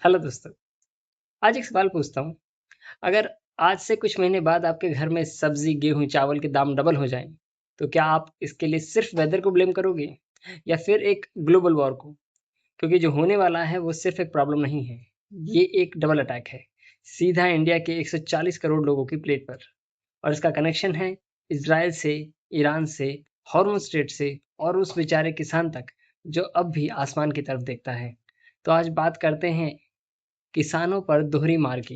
Hello दोस्तों। आज एक सवाल पूछता हूँ। अगर आज से कुछ महीने बाद आपके घर में सब्जी, गेहूं, चावल के दाम डबल हो जाएं, तो क्या आप इसके लिए सिर्फ वेदर को ब्लेम करोगे या फिर एक ग्लोबल वॉर को? क्योंकि जो होने वाला है वो सिर्फ एक प्रॉब्लम नहीं है, ये एक डबल अटैक है, सीधा इंडिया के 140 करोड़ लोगों की प्लेट पर। और इसका कनेक्शन है इजराइल से, ईरान से, हॉर्मुज स्ट्रेट से और उस बेचारे किसान तक जो अब भी आसमान की तरफ देखता है। तो आज बात करते हैं किसानों पर दोहरी मार की।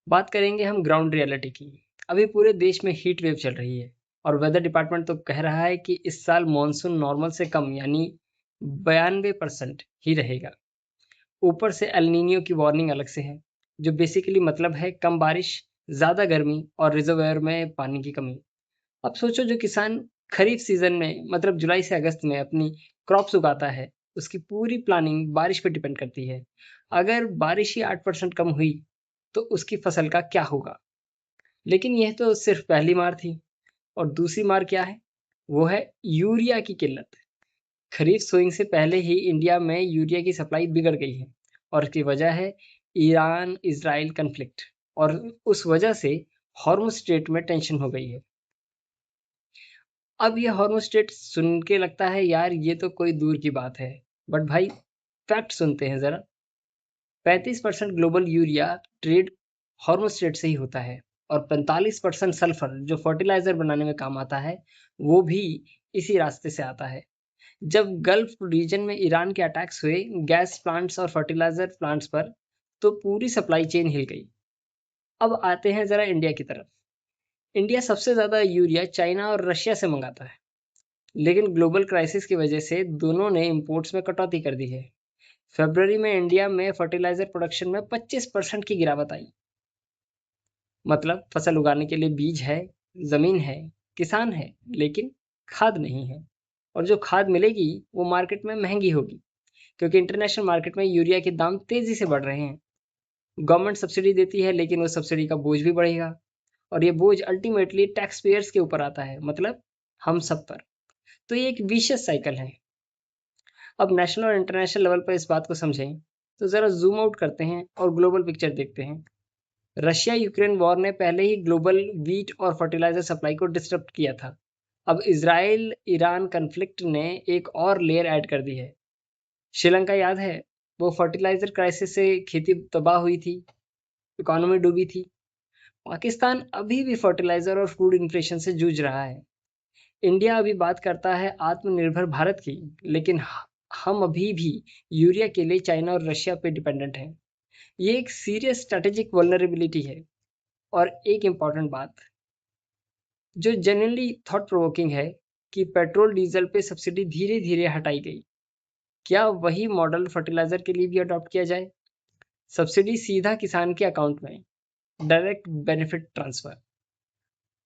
बात करेंगे हम ग्राउंड रियलिटी की। अभी पूरे देश में हीट वेव चल रही है और वेदर डिपार्टमेंट तो कह रहा है कि इस साल मॉनसून नॉर्मल से कम यानी 92% ही रहेगा। ऊपर से एल नीनियो की वार्निंग अलग से है, जो बेसिकली मतलब है कम बारिश, ज़्यादा गर्मी और रिजर्वायर में पानी की कमी। अब सोचो, जो किसान खरीफ सीजन में मतलब जुलाई से अगस्त में अपनी क्रॉप्स उगाता है, उसकी पूरी प्लानिंग बारिश पर डिपेंड करती है। अगर बारिश ही 8% कम हुई तो उसकी फसल का क्या होगा? लेकिन यह तो सिर्फ पहली मार थी। और दूसरी मार क्या है? वो है यूरिया की किल्लत। खरीफ सोइंग से पहले ही इंडिया में यूरिया की सप्लाई बिगड़ गई है और इसकी वजह है ईरान इजराइल कन्फ्लिक्ट। और उस वजह से हॉर्मुज स्ट्रेट में टेंशन हो गई है। अब ये हॉर्मोन स्टेट सुन के लगता है यार ये तो कोई दूर की बात है, बट भाई फैक्ट सुनते हैं जरा। 35% global urea trade hormone state से ही होता है और 45% सल्फर जो फर्टिलाइजर बनाने में काम आता है वो भी इसी रास्ते से आता है। जब गल्फ रीजन में ईरान के अटैक्स हुए गैस प्लांट्स और फर्टिलाइजर प्लांट्स पर, तो पूरी सप्लाई चेन हिल गई। अब आते हैं जरा इंडिया की तरफ। इंडिया सबसे ज़्यादा यूरिया चाइना और रशिया से मंगाता है, लेकिन ग्लोबल क्राइसिस की वजह से दोनों ने इंपोर्ट्स में कटौती कर दी है। फरवरी में इंडिया में फर्टिलाइजर प्रोडक्शन में 25% की गिरावट आई। मतलब फसल उगाने के लिए बीज है, जमीन है, किसान है, लेकिन खाद नहीं है। और जो खाद मिलेगी वो मार्केट में महंगी होगी, क्योंकि इंटरनेशनल मार्केट में यूरिया के दाम तेजी से बढ़ रहे हैं। गवर्नमेंट सब्सिडी देती है, लेकिन वो सब्सिडी का बोझ भी बढ़ेगा और ये बोझ अल्टीमेटली टैक्स पेयर्स के ऊपर आता है, मतलब हम सब पर। तो ये एक विशियस साइकिल है। अब नेशनल और इंटरनेशनल लेवल पर इस बात को समझें तो ज़रा जूम आउट करते हैं और ग्लोबल पिक्चर देखते हैं। रशिया यूक्रेन वॉर ने पहले ही ग्लोबल वीट और फर्टिलाइजर सप्लाई को डिस्टर्ब किया था। अब इसराइल ईरान कन्फ्लिक्ट ने एक और लेयर ऐड कर दी है। श्रीलंका याद है, वो फर्टिलाइजर क्राइसिस से खेती तबाह हुई थी, इकोनॉमी डूबी थी। पाकिस्तान अभी भी फर्टिलाइजर और फूड इन्फ्लेशन से जूझ रहा है। इंडिया अभी बात करता है आत्मनिर्भर भारत की, लेकिन हम अभी भी यूरिया के लिए चाइना और रशिया पे डिपेंडेंट हैं। ये एक सीरियस स्ट्रेटेजिक वल्नरेबिलिटी है। और एक इम्पॉर्टेंट बात जो जेन्युइनली थॉट प्रोवोकिंग है कि पेट्रोल डीजल पे सब्सिडी धीरे धीरे हटाई गई। क्या वही मॉडल फर्टिलाइजर के लिए भी अडॉप्ट किया जाए? सब्सिडी सीधा किसान के अकाउंट में, डायरेक्ट बेनिफिट ट्रांसफर।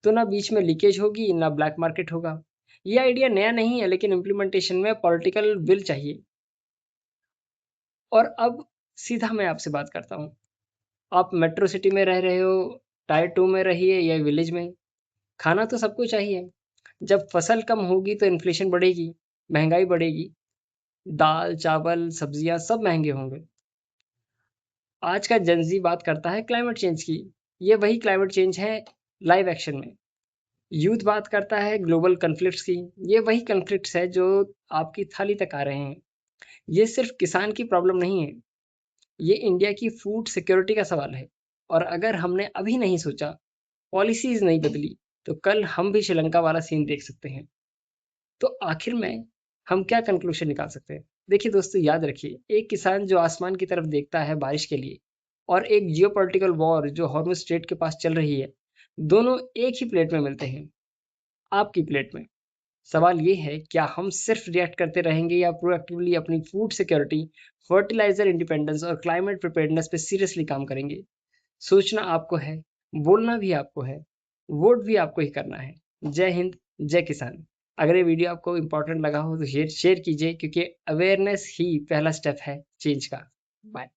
तो ना बीच में लीकेज होगी ना ब्लैक मार्केट होगा। ये आइडिया नया नहीं है, लेकिन इम्प्लीमेंटेशन में पॉलिटिकल विल चाहिए। और अब सीधा मैं आपसे बात करता हूँ। आप मेट्रो सिटी में रह रहे हो, टायर 2 में रहिए या विलेज में, खाना तो सबको चाहिए। जब फसल कम होगी तो इन्फ्लेशन बढ़ेगी, महंगाई बढ़ेगी, दाल चावल सब्जियां सब महंगे होंगे। आज का जनजी बात करता है क्लाइमेट चेंज की। ये वही क्लाइमेट चेंज है लाइव एक्शन में। यूथ बात करता है ग्लोबल कन्फ्लिक्ट्स की। ये वही कन्फ्लिक्ट्स है जो आपकी थाली तक आ रहे हैं। ये सिर्फ किसान की प्रॉब्लम नहीं है, ये इंडिया की फूड सिक्योरिटी का सवाल है। और अगर हमने अभी नहीं सोचा, पॉलिसीज नहीं बदली, तो कल हम भी श्रीलंका वाला सीन देख सकते हैं। तो आखिर में हम क्या कंक्लूजन निकाल सकते हैं? देखिए दोस्तों, याद रखिए, एक किसान जो आसमान की तरफ देखता है बारिश के लिए, और एक जियोपॉलिटिकल वॉर जो हॉर्मुज स्ट्रेट के पास चल रही है, दोनों एक ही प्लेट में मिलते हैं, आपकी प्लेट में। सवाल ये है, क्या हम सिर्फ रिएक्ट करते रहेंगे या प्रोएक्टिवली अपनी फूड सिक्योरिटी, फर्टिलाइजर इंडिपेंडेंस और क्लाइमेट प्रिपेयर्डनेस पे सीरियसली काम करेंगे? सोचना आपको है, बोलना भी आपको है, वोट भी आपको ही करना है। जय हिंद, जय किसान। अगर ये वीडियो आपको इंपॉर्टेंट लगा हो तो शेयर कीजिए, क्योंकि अवेयरनेस ही पहला स्टेप है चेंज का। बाय।